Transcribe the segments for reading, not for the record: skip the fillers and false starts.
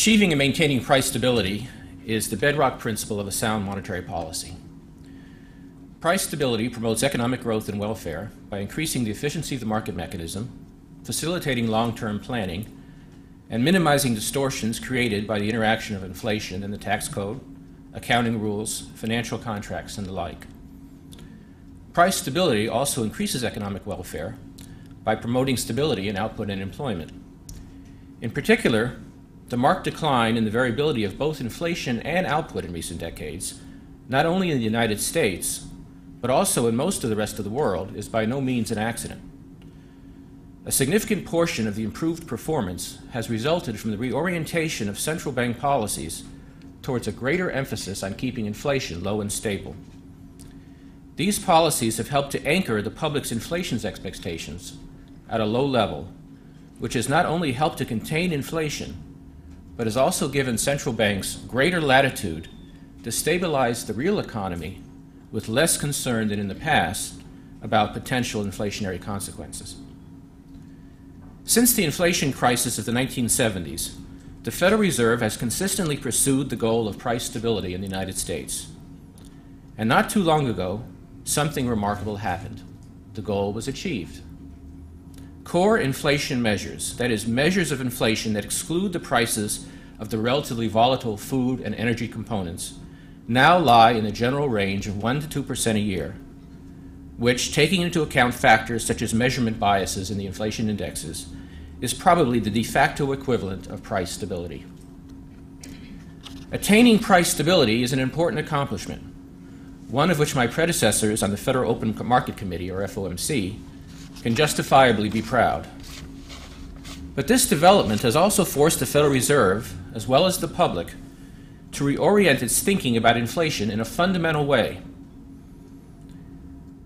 Achieving and maintaining price stability is the bedrock principle of a sound monetary policy. Price stability promotes economic growth and welfare by increasing the efficiency of the market mechanism, facilitating long-term planning, and minimizing distortions created by the interaction of inflation and the tax code, accounting rules, financial contracts, and the like. Price stability also increases economic welfare by promoting stability in output and employment. In particular, the marked decline in the variability of both inflation and output in recent decades, not only in the United States, but also in most of the rest of the world, is by no means an accident. A significant portion of the improved performance has resulted from the reorientation of central bank policies towards a greater emphasis on keeping inflation low and stable. These policies have helped to anchor the public's inflation expectations at a low level, which has not only helped to contain inflation, but has also given central banks greater latitude to stabilize the real economy with less concern than in the past about potential inflationary consequences. Since the inflation crisis of the 1970s, the Federal Reserve has consistently pursued the goal of price stability in the United States. And not too long ago, something remarkable happened. The goal was achieved. Core inflation measures, that is, measures of inflation that exclude the prices of the relatively volatile food and energy components, now lie in the general range of 1 to 2% a year, which, taking into account factors such as measurement biases in the inflation indexes, is probably the de facto equivalent of price stability. Attaining price stability is an important accomplishment, one of which my predecessors on the Federal Open Market Committee, or FOMC, can justifiably be proud. But this development has also forced the Federal Reserve, as well as the public, to reorient its thinking about inflation in a fundamental way.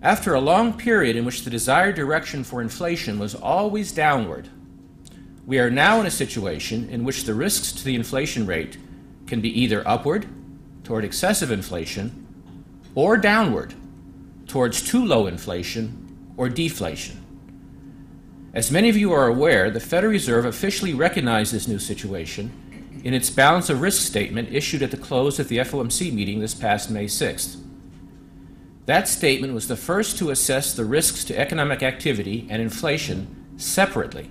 After a long period in which the desired direction for inflation was always downward, we are now in a situation in which the risks to the inflation rate can be either upward, toward excessive inflation, or downward, towards too low inflation or deflation. As many of you are aware, the Federal Reserve officially recognized this new situation in its balance of risk statement issued at the close of the FOMC meeting this past May 6th. That statement was the first to assess the risks to economic activity and inflation separately,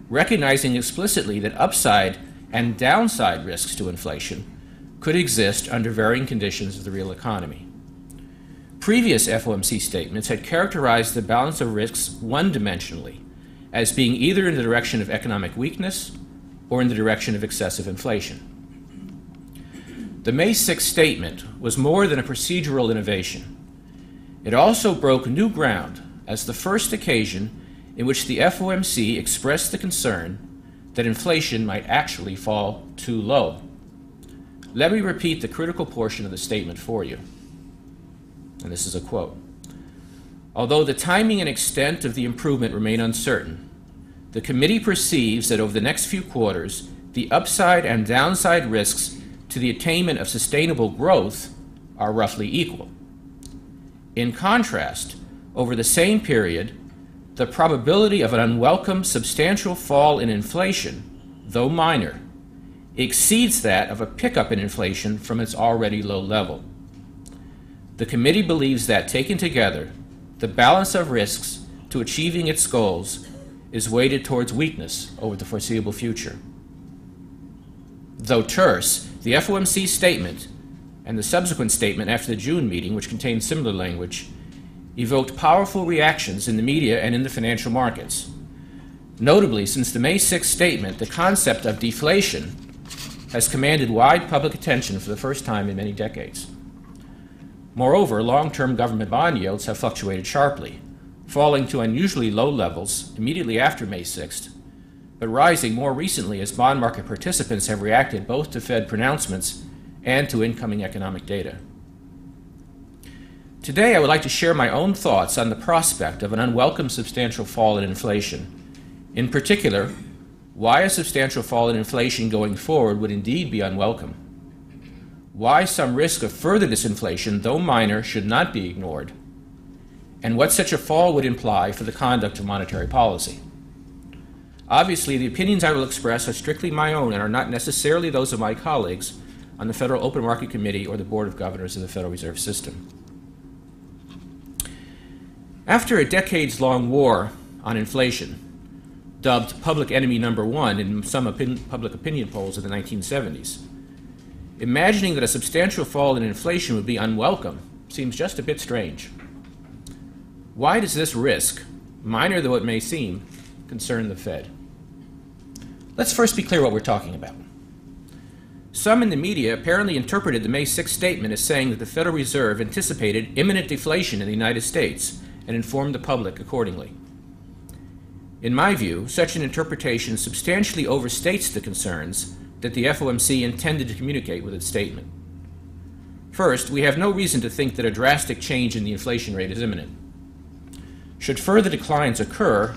recognizing explicitly that upside and downside risks to inflation could exist under varying conditions of the real economy. Previous FOMC statements had characterized the balance of risks one-dimensionally, as being either in the direction of economic weakness or in the direction of excessive inflation. The May 6th statement was more than a procedural innovation. It also broke new ground as the first occasion in which the FOMC expressed the concern that inflation might actually fall too low. Let me repeat the critical portion of the statement for you. And this is a quote. Although the timing and extent of the improvement remain uncertain, the committee perceives that over the next few quarters, the upside and downside risks to the attainment of sustainable growth are roughly equal. In contrast, over the same period, the probability of an unwelcome substantial fall in inflation, though minor, exceeds that of a pickup in inflation from its already low level. The committee believes that, taken together, the balance of risks to achieving its goals is weighted towards weakness over the foreseeable future. Though terse, the FOMC statement and the subsequent statement after the June meeting, which contained similar language, evoked powerful reactions in the media and in the financial markets. Notably, since the May 6th statement, the concept of deflation has commanded wide public attention for the first time in many decades. Moreover, long-term government bond yields have fluctuated sharply, falling to unusually low levels immediately after May 6th, but rising more recently as bond market participants have reacted both to Fed pronouncements and to incoming economic data. Today, I would like to share my own thoughts on the prospect of an unwelcome substantial fall in inflation. In particular, why a substantial fall in inflation going forward would indeed be unwelcome. Why some risk of further disinflation, though minor, should not be ignored, and what such a fall would imply for the conduct of monetary policy. Obviously, the opinions I will express are strictly my own and are not necessarily those of my colleagues on the Federal Open Market Committee or the Board of Governors of the Federal Reserve System. After a decades-long war on inflation, dubbed public enemy number one in some public opinion polls in the 1970s, imagining that a substantial fall in inflation would be unwelcome seems just a bit strange. Why does this risk, minor though it may seem, concern the Fed? Let's first be clear what we're talking about. Some in the media apparently interpreted the May 6th statement as saying that the Federal Reserve anticipated imminent deflation in the United States and informed the public accordingly. In my view, such an interpretation substantially overstates the concerns that the FOMC intended to communicate with its statement. First, we have no reason to think that a drastic change in the inflation rate is imminent. Should further declines occur,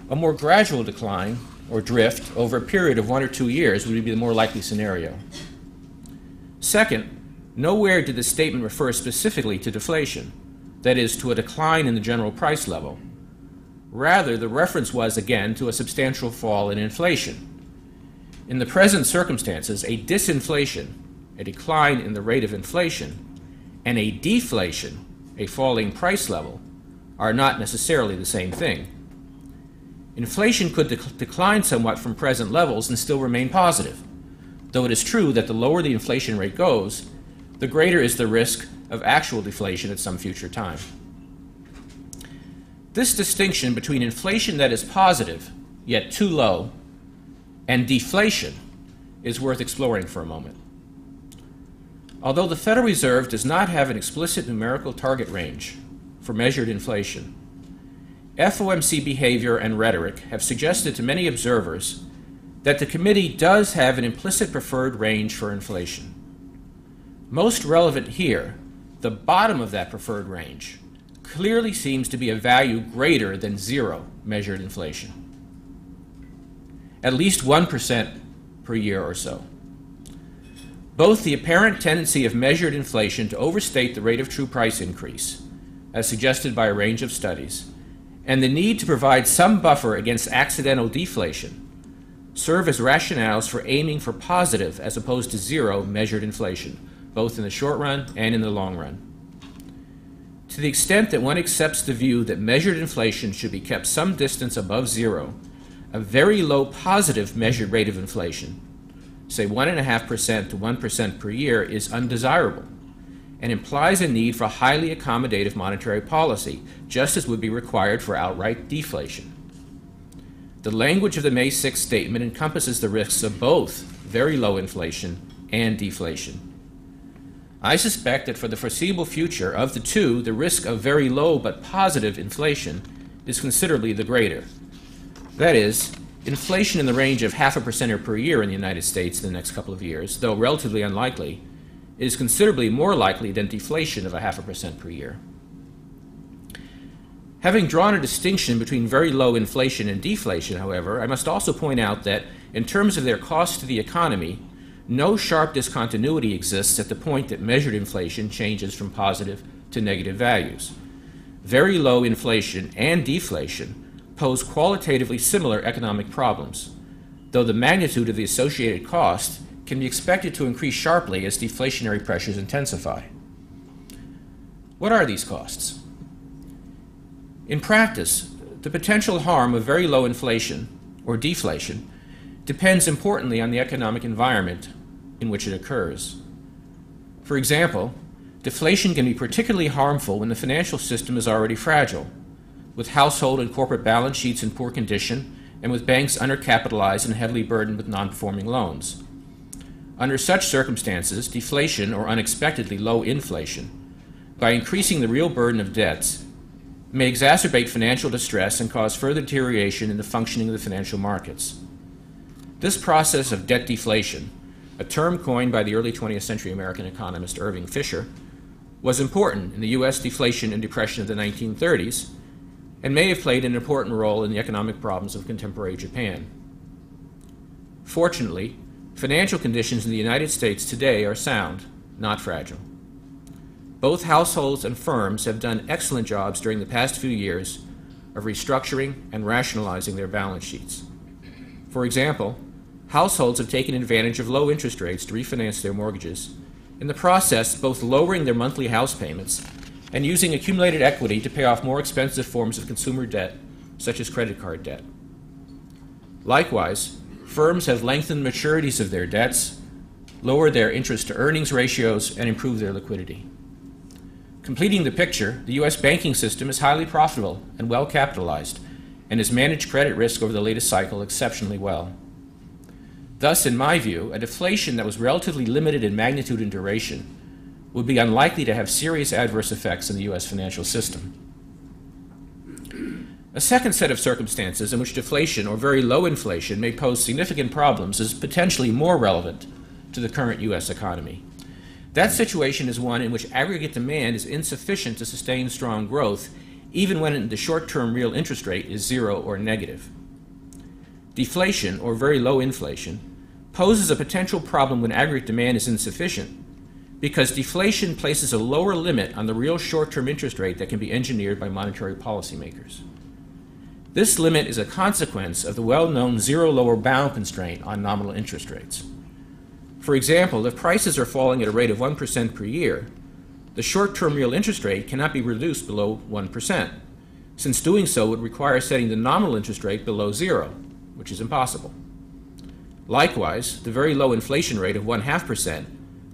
a more gradual decline or drift over a period of 1 or 2 years would be the more likely scenario. Second, nowhere did the statement refer specifically to deflation, that is, to a decline in the general price level. Rather, the reference was, again, to a substantial fall in inflation. In the present circumstances, a disinflation, a decline in the rate of inflation, and a deflation, a falling price level, are not necessarily the same thing. Inflation could decline somewhat from present levels and still remain positive, though it is true that the lower the inflation rate goes, the greater is the risk of actual deflation at some future time. This distinction between inflation that is positive, yet too low, and deflation is worth exploring for a moment. Although the Federal Reserve does not have an explicit numerical target range for measured inflation, FOMC behavior and rhetoric have suggested to many observers that the committee does have an implicit preferred range for inflation. Most relevant here, the bottom of that preferred range clearly seems to be a value greater than 0 measured inflation, at least 1% per year or so. Both the apparent tendency of measured inflation to overstate the rate of true price increase, as suggested by a range of studies, and the need to provide some buffer against accidental deflation serve as rationales for aiming for positive as opposed to 0 measured inflation, both in the short run and in the long run. To the extent that one accepts the view that measured inflation should be kept some distance above 0, a very low positive measured rate of inflation, say 1.5% to 1% per year, is undesirable and implies a need for highly accommodative monetary policy, just as would be required for outright deflation. The language of the May 6th statement encompasses the risks of both very low inflation and deflation. I suspect that for the foreseeable future, of the two, the risk of very low but positive inflation is considerably the greater. That is, inflation in the range of 0.5% per year in the United States in the next couple of years, though relatively unlikely, is considerably more likely than deflation of 0.5% per year. Having drawn a distinction between very low inflation and deflation, however, I must also point out that, in terms of their cost to the economy, no sharp discontinuity exists at the point that measured inflation changes from positive to negative values. Very low inflation and deflation pose qualitatively similar economic problems, though the magnitude of the associated cost can be expected to increase sharply as deflationary pressures intensify. What are these costs? In practice, the potential harm of very low inflation, or deflation, depends importantly on the economic environment in which it occurs. For example, deflation can be particularly harmful when the financial system is already fragile, with household and corporate balance sheets in poor condition and with banks undercapitalized and heavily burdened with non-performing loans. Under such circumstances, deflation or unexpectedly low inflation, by increasing the real burden of debts, may exacerbate financial distress and cause further deterioration in the functioning of the financial markets. This process of debt deflation, a term coined by the early 20th century American economist Irving Fisher, was important in the U.S. deflation and depression of the 1930s and may have played an important role in the economic problems of contemporary Japan. Fortunately, financial conditions in the United States today are sound, not fragile. Both households and firms have done excellent jobs during the past few years of restructuring and rationalizing their balance sheets. For example, households have taken advantage of low interest rates to refinance their mortgages, in the process both lowering their monthly house payments and using accumulated equity to pay off more expensive forms of consumer debt, such as credit card debt. Likewise, firms have lengthened maturities of their debts, lowered their interest-to-earnings ratios, and improved their liquidity. Completing the picture, the U.S. banking system is highly profitable and well capitalized, and has managed credit risk over the latest cycle exceptionally well. Thus, in my view, a deflation that was relatively limited in magnitude and duration would be unlikely to have serious adverse effects in the U.S. financial system. A second set of circumstances in which deflation or very low inflation may pose significant problems is potentially more relevant to the current U.S. economy. That situation is one in which aggregate demand is insufficient to sustain strong growth, even when the short-term real interest rate is zero or negative. Deflation, or very low inflation, poses a potential problem when aggregate demand is insufficient, because deflation places a lower limit on the real short-term interest rate that can be engineered by monetary policymakers. This limit is a consequence of the well-known zero lower bound constraint on nominal interest rates. For example, if prices are falling at a rate of 1% per year, the short-term real interest rate cannot be reduced below 1%, since doing so would require setting the nominal interest rate below zero, which is impossible. Likewise, the very low inflation rate of 0.5%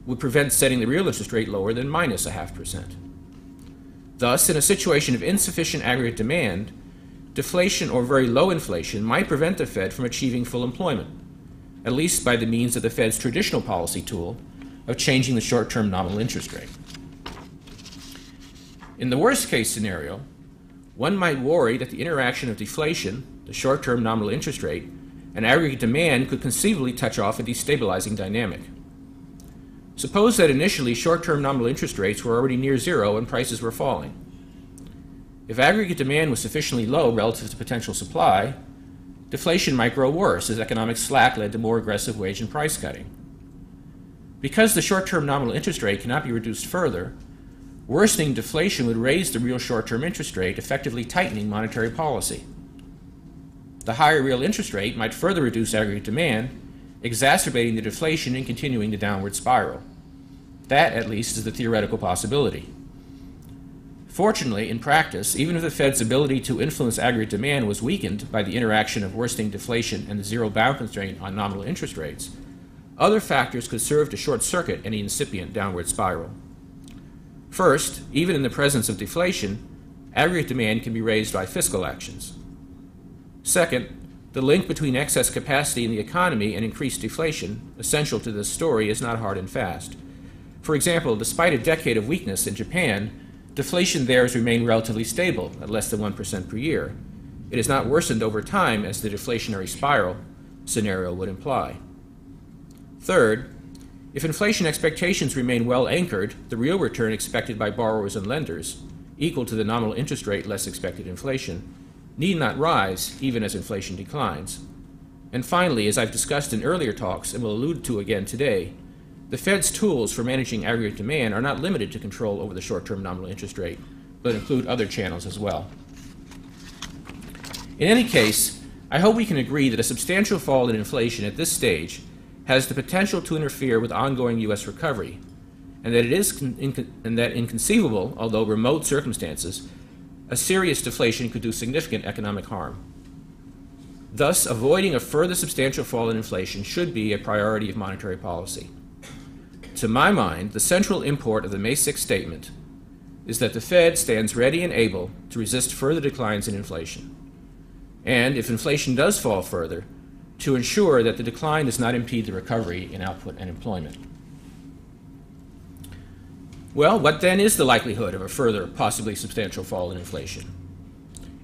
would prevent setting the real interest rate lower than minus 0.5%. Thus, in a situation of insufficient aggregate demand, deflation or very low inflation might prevent the Fed from achieving full employment, at least by the means of the Fed's traditional policy tool of changing the short-term nominal interest rate. In the worst-case scenario, one might worry that the interaction of deflation, the short-term nominal interest rate, and aggregate demand could conceivably touch off a destabilizing dynamic. Suppose that initially short-term nominal interest rates were already near zero and prices were falling. If aggregate demand was sufficiently low relative to potential supply, deflation might grow worse as economic slack led to more aggressive wage and price cutting. Because the short-term nominal interest rate cannot be reduced further, worsening deflation would raise the real short-term interest rate, effectively tightening monetary policy. The higher real interest rate might further reduce aggregate demand, exacerbating the deflation and continuing the downward spiral. That, at least, is the theoretical possibility. Fortunately, in practice, even if the Fed's ability to influence aggregate demand was weakened by the interaction of worsening deflation and the zero bound constraint on nominal interest rates, other factors could serve to short-circuit any incipient downward spiral. First, even in the presence of deflation, aggregate demand can be raised by fiscal actions. Second, the link between excess capacity in the economy and increased deflation, essential to this story, is not hard and fast. For example, despite a decade of weakness in Japan, deflation there has remained relatively stable at less than 1% per year. It has not worsened over time as the deflationary spiral scenario would imply. Third, if inflation expectations remain well anchored, the real return expected by borrowers and lenders, equal to the nominal interest rate less expected inflation, need not rise even as inflation declines. And finally, as I've discussed in earlier talks and will allude to again today, the Fed's tools for managing aggregate demand are not limited to control over the short-term nominal interest rate, but include other channels as well. In any case, I hope we can agree that a substantial fall in inflation at this stage has the potential to interfere with ongoing U.S. recovery, and that in conceivable, although remote circumstances, a serious deflation could do significant economic harm. Thus, avoiding a further substantial fall in inflation should be a priority of monetary policy. To my mind, the central import of the May 6 statement is that the Fed stands ready and able to resist further declines in inflation, and if inflation does fall further, to ensure that the decline does not impede the recovery in output and employment. Well, what then is the likelihood of a further, possibly substantial fall in inflation?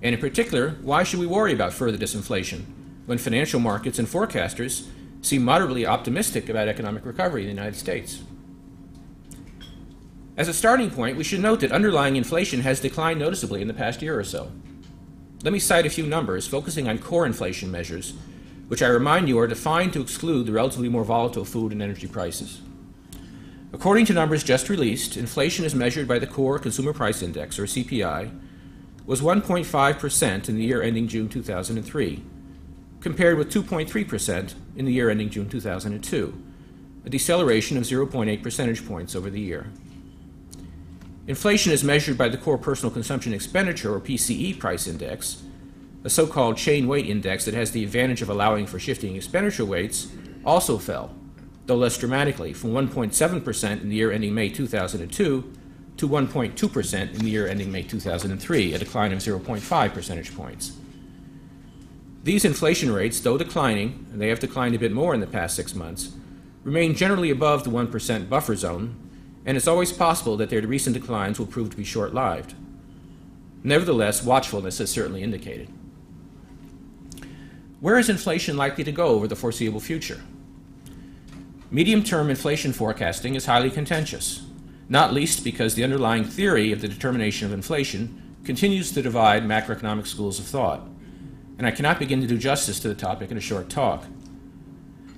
And in particular, why should we worry about further disinflation when financial markets and forecasters seem moderately optimistic about economic recovery in the United States? As a starting point, we should note that underlying inflation has declined noticeably in the past year or so. Let me cite a few numbers focusing on core inflation measures, which I remind you are defined to exclude the relatively more volatile food and energy prices. According to numbers just released, inflation as measured by the Core Consumer Price Index, or CPI, was 1.5% in the year ending June 2003, compared with 2.3% in the year ending June 2002, a deceleration of 0.8 percentage points over the year. Inflation is measured by the Core Personal Consumption Expenditure, or PCE, price index, a so-called chain weight index that has the advantage of allowing for shifting expenditure weights, also fell, though less dramatically, from 1.7% in the year ending May 2002 to 1.2% in the year ending May 2003, a decline of 0.5 percentage points. These inflation rates, though declining, and they have declined a bit more in the past 6 months, remain generally above the 1% buffer zone, and it's always possible that their recent declines will prove to be short-lived. Nevertheless, watchfulness is certainly indicated. Where is inflation likely to go over the foreseeable future? Medium-term inflation forecasting is highly contentious, not least because the underlying theory of the determination of inflation continues to divide macroeconomic schools of thought, and I cannot begin to do justice to the topic in a short talk.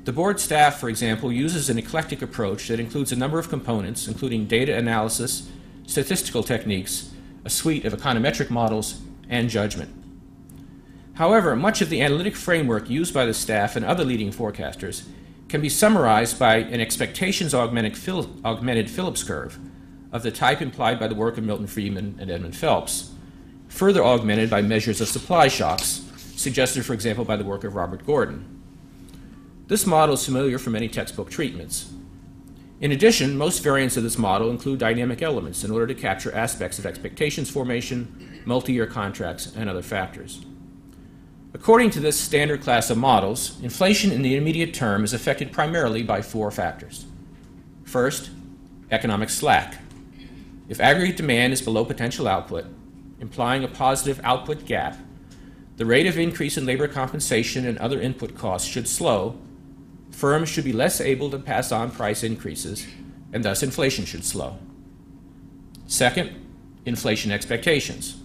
The board staff, for example, uses an eclectic approach that includes a number of components, including data analysis, statistical techniques, a suite of econometric models, and judgment. However, much of the analytic framework used by the staff and other leading forecasters can be summarized by an expectations-augmented Phillips curve of the type implied by the work of Milton Friedman and Edmund Phelps, further augmented by measures of supply shocks, suggested, for example, by the work of Robert Gordon. This model is familiar from many textbook treatments. In addition, most variants of this model include dynamic elements in order to capture aspects of expectations formation, multi-year contracts, and other factors. According to this standard class of models, inflation in the immediate term is affected primarily by 4 factors. First, economic slack. If aggregate demand is below potential output, implying a positive output gap, the rate of increase in labor compensation and other input costs should slow. Firms should be less able to pass on price increases, and thus inflation should slow. Second, inflation expectations.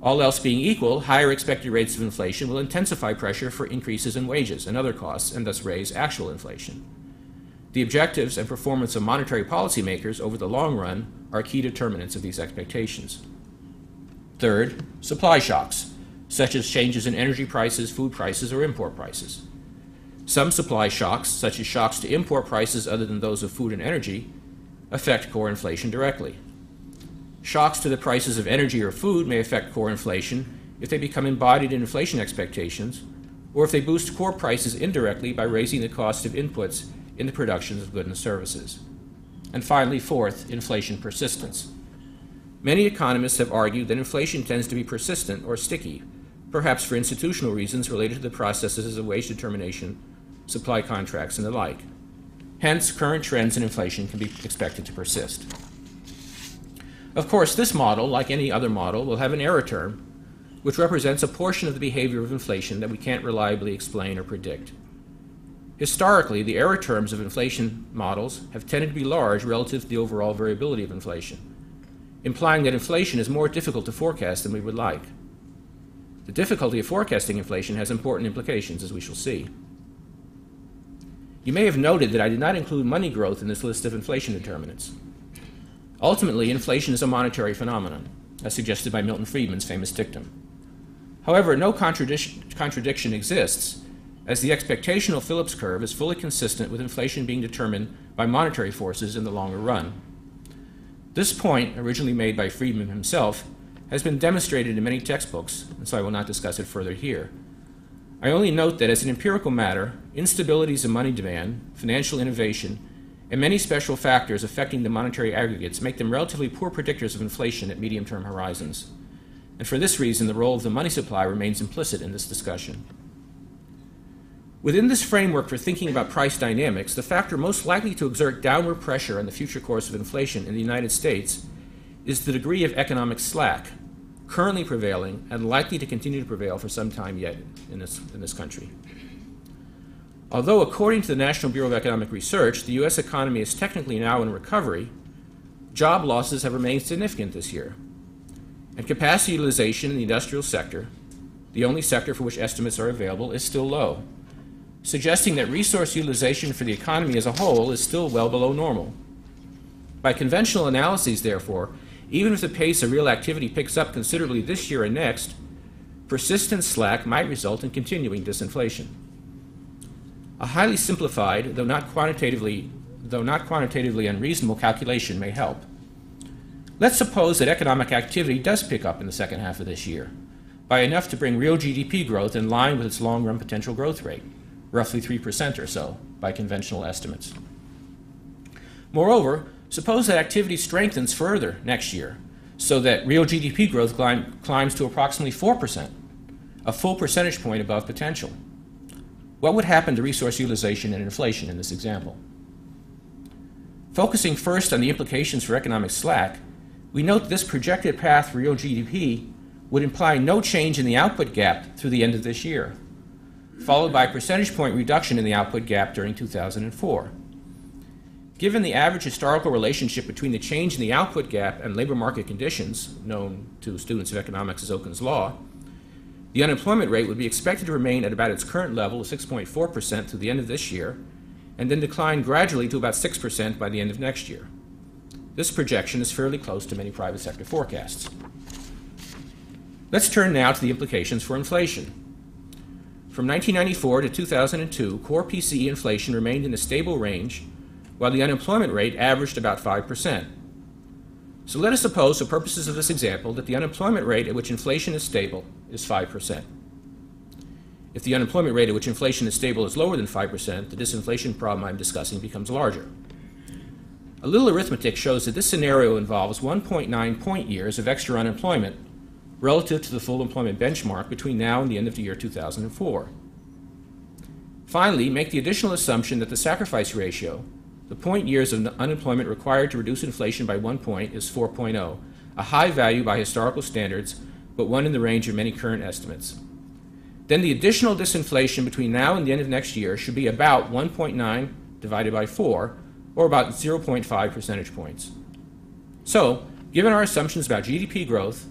All else being equal, higher expected rates of inflation will intensify pressure for increases in wages and other costs, and thus raise actual inflation. The objectives and performance of monetary policymakers over the long run are key determinants of these expectations. Third, supply shocks, such as changes in energy prices, food prices, or import prices. Some supply shocks, such as shocks to import prices other than those of food and energy, affect core inflation directly. Shocks to the prices of energy or food may affect core inflation if they become embodied in inflation expectations, or if they boost core prices indirectly by raising the cost of inputs in the production of goods and services. And finally, fourth, inflation persistence. Many economists have argued that inflation tends to be persistent or sticky, perhaps for institutional reasons related to the processes of wage determination, supply contracts, and the like. Hence, current trends in inflation can be expected to persist. Of course, this model, like any other model, will have an error term, which represents a portion of the behavior of inflation that we can't reliably explain or predict. Historically, the error terms of inflation models have tended to be large relative to the overall variability of inflation, implying that inflation is more difficult to forecast than we would like. The difficulty of forecasting inflation has important implications, as we shall see. You may have noted that I did not include money growth in this list of inflation determinants. Ultimately, inflation is a monetary phenomenon, as suggested by Milton Friedman's famous dictum. However, no contradiction exists, as the expectational Phillips curve is fully consistent with inflation being determined by monetary forces in the longer run. This point, originally made by Friedman himself, has been demonstrated in many textbooks, and so I will not discuss it further here. I only note that as an empirical matter, instabilities in money demand, financial innovation, and many special factors affecting the monetary aggregates make them relatively poor predictors of inflation at medium-term horizons. And for this reason, the role of the money supply remains implicit in this discussion. Within this framework for thinking about price dynamics, the factor most likely to exert downward pressure on the future course of inflation in the United States is the degree of economic slack currently prevailing and likely to continue to prevail for some time yet in this country. Although, according to the National Bureau of Economic Research, the U.S. economy is technically now in recovery, job losses have remained significant this year, and capacity utilization in the industrial sector, the only sector for which estimates are available, is still low, suggesting that resource utilization for the economy as a whole is still well below normal. By conventional analyses, therefore, even if the pace of real activity picks up considerably this year and next, persistent slack might result in continuing disinflation. A highly simplified, though not quantitatively unreasonable calculation may help. Let's suppose that economic activity does pick up in the second half of this year, by enough to bring real GDP growth in line with its long-run potential growth rate, roughly 3% or so, by conventional estimates. Moreover, suppose that activity strengthens further next year, so that real GDP growth climbs to approximately 4%, a full percentage point above potential. What would happen to resource utilization and inflation in this example? Focusing first on the implications for economic slack, we note this projected path for real GDP would imply no change in the output gap through the end of this year, followed by a percentage point reduction in the output gap during 2004. Given the average historical relationship between the change in the output gap and labor market conditions, known to students of economics as Okun's law, the unemployment rate would be expected to remain at about its current level of 6.4% through the end of this year, and then decline gradually to about 6% by the end of next year. This projection is fairly close to many private sector forecasts. Let's turn now to the implications for inflation. From 1994 to 2002, core PCE inflation remained in a stable range, while the unemployment rate averaged about 5%. So let us suppose, for purposes of this example, that the unemployment rate at which inflation is stable is 5%. If the unemployment rate at which inflation is stable is lower than 5%, the disinflation problem I'm discussing becomes larger. A little arithmetic shows that this scenario involves 1.9 point years of extra unemployment relative to the full employment benchmark between now and the end of the year 2004. Finally, make the additional assumption that the sacrifice ratio, the point years of unemployment required to reduce inflation by 1 point, is 4.0, a high value by historical standards, but one in the range of many current estimates. Then the additional disinflation between now and the end of next year should be about 1.9 divided by 4, or about 0.5 percentage points. So, given our assumptions about GDP growth,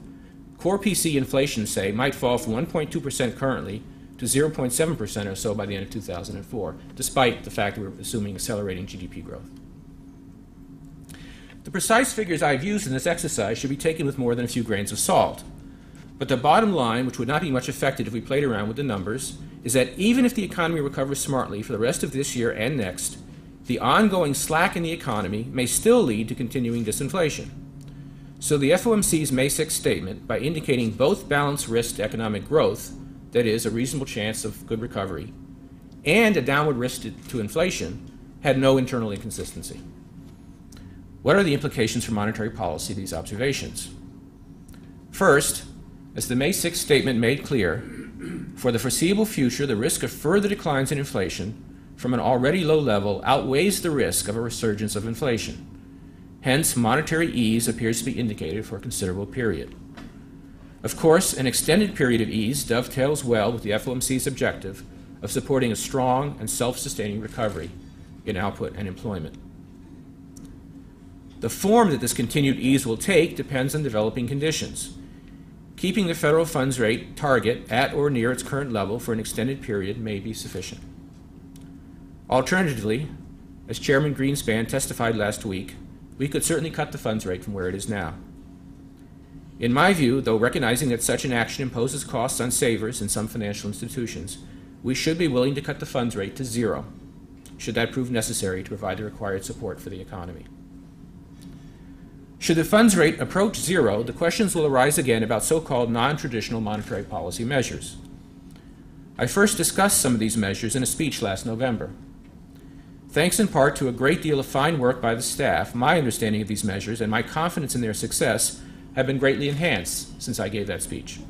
core PC inflation, say, might fall from 1.2% currently to 0.7% or so by the end of 2004, despite the fact that we're assuming accelerating GDP growth. The precise figures I've used in this exercise should be taken with more than a few grains of salt. But the bottom line, which would not be much affected if we played around with the numbers, is that even if the economy recovers smartly for the rest of this year and next, the ongoing slack in the economy may still lead to continuing disinflation. So the FOMC's May 6 statement, by indicating both balanced risk to economic growth, that is, a reasonable chance of good recovery, and a downward risk to inflation, had no internal inconsistency. What are the implications for monetary policy of these observations? First, as the May 6 statement made clear, for the foreseeable future, the risk of further declines in inflation from an already low level outweighs the risk of a resurgence of inflation. Hence, monetary ease appears to be indicated for a considerable period. Of course, an extended period of ease dovetails well with the FOMC's objective of supporting a strong and self-sustaining recovery in output and employment. The form that this continued ease will take depends on developing conditions. Keeping the federal funds rate target at or near its current level for an extended period may be sufficient. Alternatively, as Chairman Greenspan testified last week, we could certainly cut the funds rate from where it is now. In my view, though recognizing that such an action imposes costs on savers in some financial institutions, we should be willing to cut the funds rate to 0, should that prove necessary to provide the required support for the economy. Should the funds rate approach 0, the questions will arise again about so-called non-traditional monetary policy measures. I first discussed some of these measures in a speech last November. Thanks in part to a great deal of fine work by the staff, my understanding of these measures and my confidence in their success have been greatly enhanced since I gave that speech.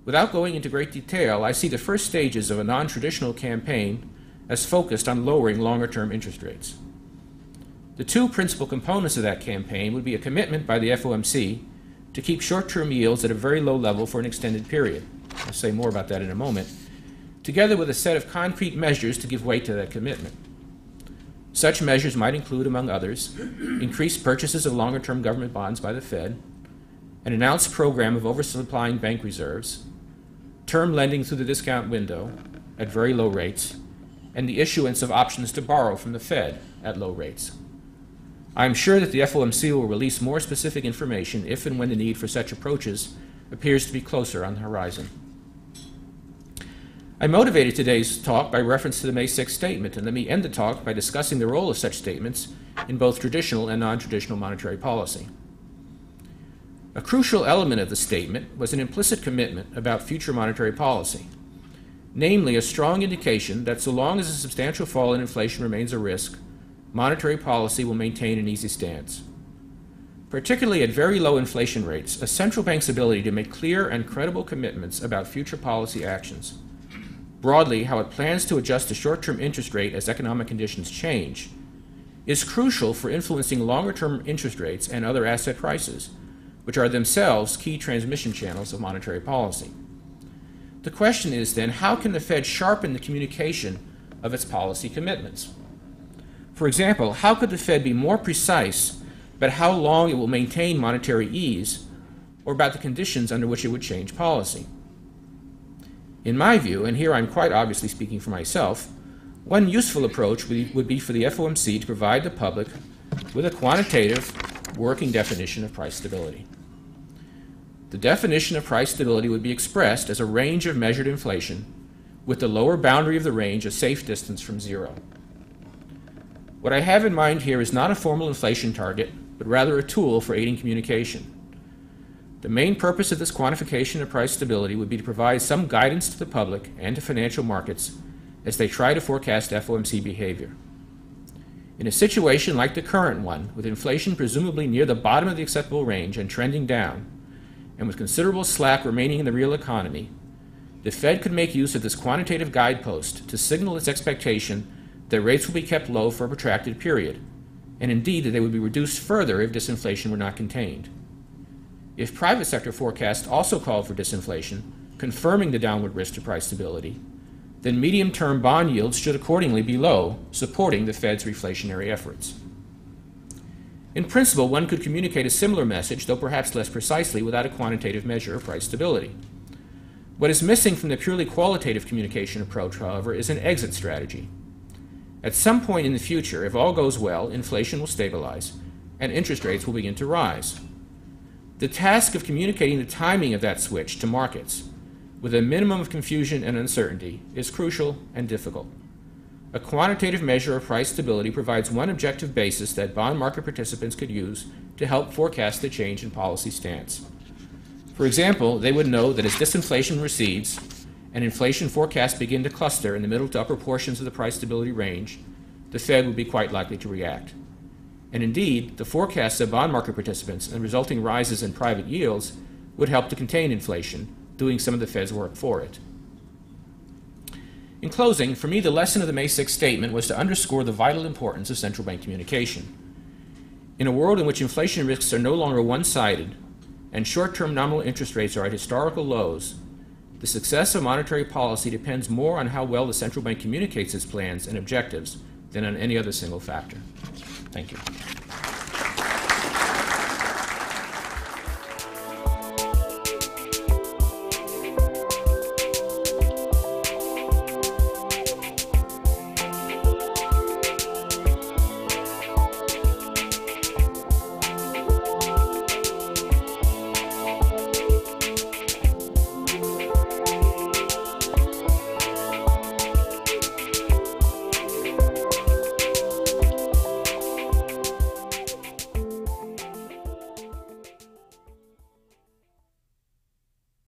Without going into great detail, I see the first stages of a non-traditional campaign as focused on lowering longer-term interest rates. The two principal components of that campaign would be a commitment by the FOMC to keep short-term yields at a very low level for an extended period. I'll say more about that in a moment, together with a set of concrete measures to give weight to that commitment. Such measures might include, among others, increased purchases of longer-term government bonds by the Fed, an announced program of oversupplying bank reserves, term lending through the discount window at very low rates, and the issuance of options to borrow from the Fed at low rates. I am sure that the FOMC will release more specific information if and when the need for such approaches appears to be closer on the horizon. I motivated today's talk by reference to the May 6th statement, and let me end the talk by discussing the role of such statements in both traditional and non-traditional monetary policy. A crucial element of the statement was an implicit commitment about future monetary policy, namely a strong indication that so long as a substantial fall in inflation remains a risk, monetary policy will maintain an easy stance. Particularly at very low inflation rates, a central bank's ability to make clear and credible commitments about future policy actions, broadly how it plans to adjust the short-term interest rate as economic conditions change, is crucial for influencing longer-term interest rates and other asset prices, which are themselves key transmission channels of monetary policy. The question is then, how can the Fed sharpen the communication of its policy commitments? For example, how could the Fed be more precise about how long it will maintain monetary ease, or about the conditions under which it would change policy? In my view, and here I'm quite obviously speaking for myself, one useful approach would be for the FOMC to provide the public with a quantitative working definition of price stability. The definition of price stability would be expressed as a range of measured inflation, with the lower boundary of the range a safe distance from zero. What I have in mind here is not a formal inflation target, but rather a tool for aiding communication. The main purpose of this quantification of price stability would be to provide some guidance to the public and to financial markets as they try to forecast FOMC behavior. In a situation like the current one, with inflation presumably near the bottom of the acceptable range and trending down, and with considerable slack remaining in the real economy, the Fed could make use of this quantitative guidepost to signal its expectation that rates will be kept low for a protracted period, and indeed that they would be reduced further if disinflation were not contained. If private sector forecasts also called for disinflation, confirming the downward risk to price stability, then medium-term bond yields should accordingly be low, supporting the Fed's reflationary efforts. In principle, one could communicate a similar message, though perhaps less precisely, without a quantitative measure of price stability. What is missing from the purely qualitative communication approach, however, is an exit strategy. At some point in the future, if all goes well, inflation will stabilize, and interest rates will begin to rise. The task of communicating the timing of that switch to markets, with a minimum of confusion and uncertainty, is crucial and difficult. A quantitative measure of price stability provides one objective basis that bond market participants could use to help forecast the change in policy stance. For example, they would know that as disinflation recedes and inflation forecasts begin to cluster in the middle to upper portions of the price stability range, the Fed would be quite likely to react. And indeed, the forecasts of bond market participants and resulting rises in private yields would help to contain inflation, doing some of the Fed's work for it. In closing, for me, the lesson of the May 6th statement was to underscore the vital importance of central bank communication. In a world in which inflation risks are no longer one-sided and short-term nominal interest rates are at historical lows, the success of monetary policy depends more on how well the central bank communicates its plans and objectives than on any other single factor. Thank you.